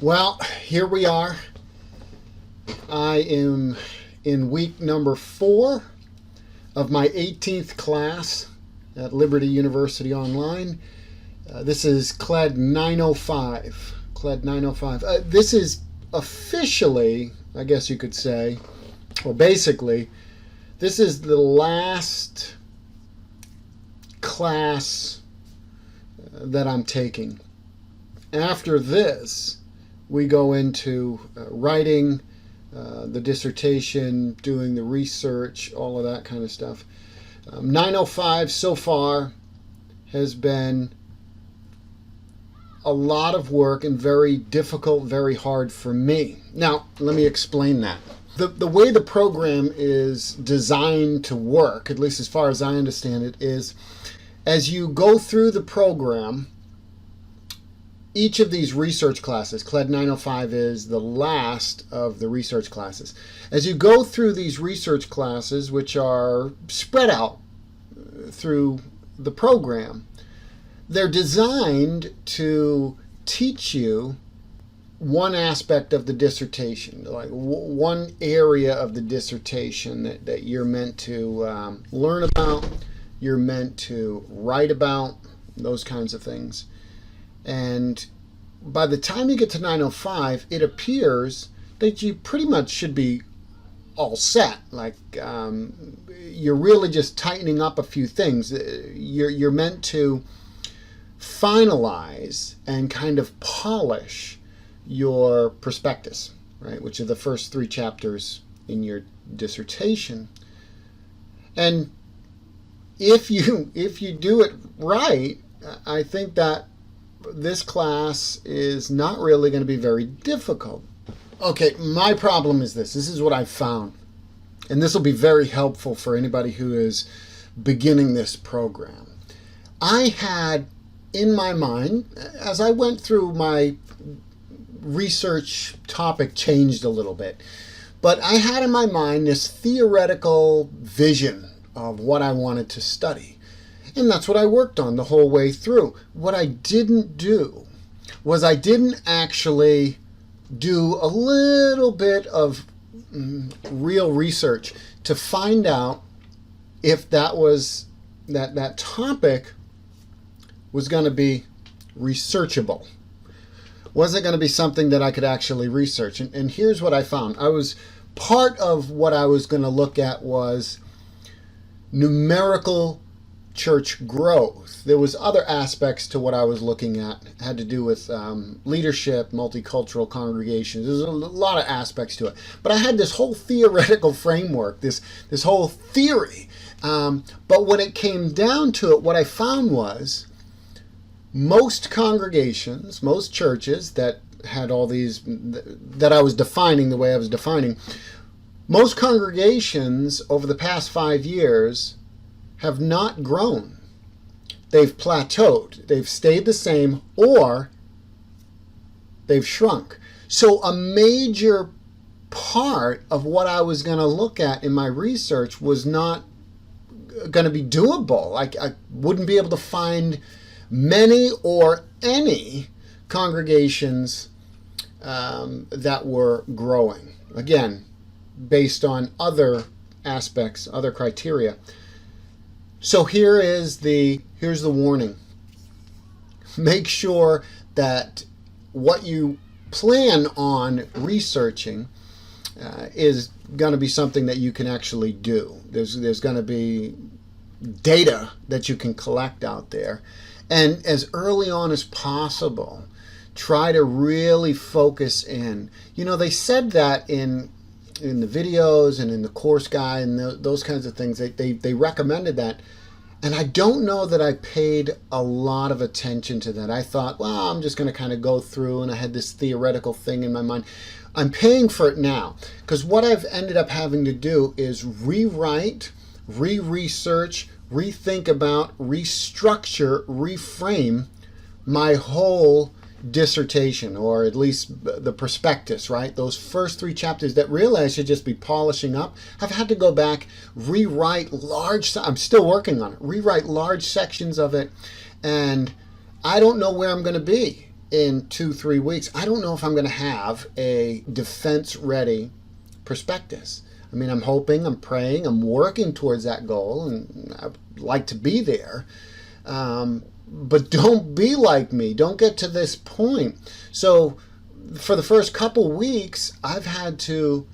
Well, here we are. I am in week number 4 of my 18th class at Liberty University Online. This is CLED 905. CLED 905. This is officially, I guess you could say, or basically, this is the last class that I'm taking. After this, we go into writing the dissertation, doing the research, all of that kind of stuff. 905 so far has been a lot of work and very difficult, very hard for me. Now, let me explain that. The way the program is designed to work, at least as far as I understand it, is as you go through the program, each of these research classes, CLED 905 is the last of the research classes. As you go through these research classes, which are spread out through the program, they're designed to teach you one aspect of the dissertation, like one area of the dissertation that you're meant to learn about, you're meant to write about, those kinds of things. And by the time you get to 905, it appears that you pretty much should be all set. Like you're really just tightening up a few things. You're meant to finalize and kind of polish your prospectus, right? Which are the first 3 chapters in your dissertation. And if you do it right, I think that this class is not really going to be very difficult. Okay, my problem is this. This is what I've found. And this will be very helpful for anybody who is beginning this program. I had in my mind, as I went through, my research topic changed a little bit. But I had in my mind this theoretical vision of what I wanted to study. And that's what I worked on the whole way through. What I didn't do was I didn't actually do a little bit of real research to find out if that was that topic was going to be researchable. Was it going to be something that I could actually research? And here's what I found. Part of what I was going to look at was numerical church growth. There was other aspects to what I was looking at. It had to do with leadership, multicultural congregations. There's a lot of aspects to it. But I had this whole theoretical framework, this whole theory. But when it came down to it, what I found was most congregations, most churches that had all these, that I was defining the way I was defining, most congregations over the past 5 years have not grown. They've plateaued. They've stayed the same, or they've shrunk. So a major part of what I was going to look at in my research was not going to be doable. I wouldn't be able to find many or any congregations that were growing. Again, based on other aspects, other criteria. So here's the warning. Make sure that what you plan on researching is going to be something that you can actually do. There's going to be data that you can collect out there. And as early on as possible, try to really focus in. You know, they said that in the videos and in the course guide and those kinds of things. They recommended that. And I don't know that I paid a lot of attention to that. I thought, well, I'm just going to kind of go through, and I had this theoretical thing in my mind. I'm paying for it now, because what I've ended up having to do is rewrite, re-research, rethink about, restructure, reframe my whole dissertation, or at least the prospectus, right? Those first 3 chapters that really I should just be polishing up. I've had to go back, rewrite I'm still working on it, rewrite large sections of it, and I don't know where I'm going to be in 2-3 weeks, I don't know if I'm going to have a defense ready prospectus. I mean, I'm hoping, I'm praying, I'm working towards that goal, and I'd like to be there. But don't be like me. Don't get to this point. So for the first couple weeks, I've had to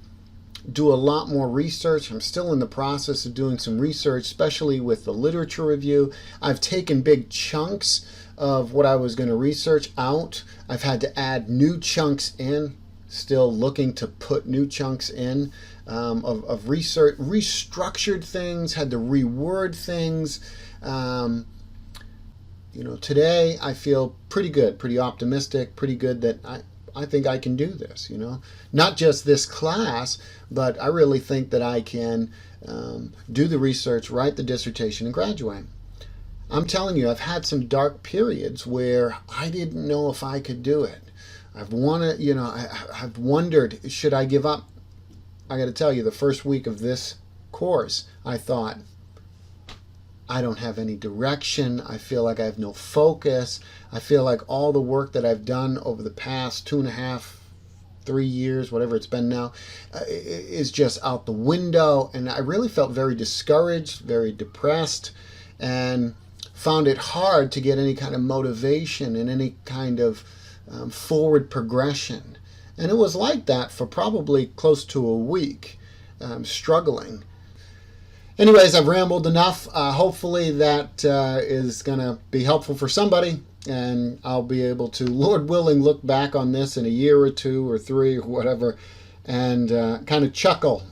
do a lot more research. I'm still in the process of doing some research, especially with the literature review. I've taken big chunks of what I was going to research out. I've had to add new chunks in, still looking to put new chunks in of research, restructured things, had to reword things. Today I feel pretty good, pretty optimistic, pretty good that I think I can do this, Not just this class, but I really think that I can do the research, write the dissertation, and graduate. I'm telling you, I've had some dark periods where I didn't know if I could do it. I've wondered, should I give up? I got to tell you, the first week of this course, I thought, I don't have any direction. I feel like I have no focus. I feel like all the work that I've done over the past 2.5, 3 years, whatever it's been now, is just out the window. And I really felt very discouraged, very depressed, and found it hard to get any kind of motivation and any kind of forward progression. And it was like that for probably close to a week, struggling. Anyways, I've rambled enough. Hopefully that is going to be helpful for somebody, and I'll be able to, Lord willing, look back on this in a year or 2 or 3 or whatever and kind of chuckle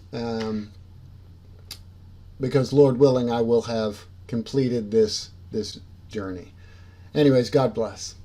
because, Lord willing, I will have completed this journey. Anyways, God bless.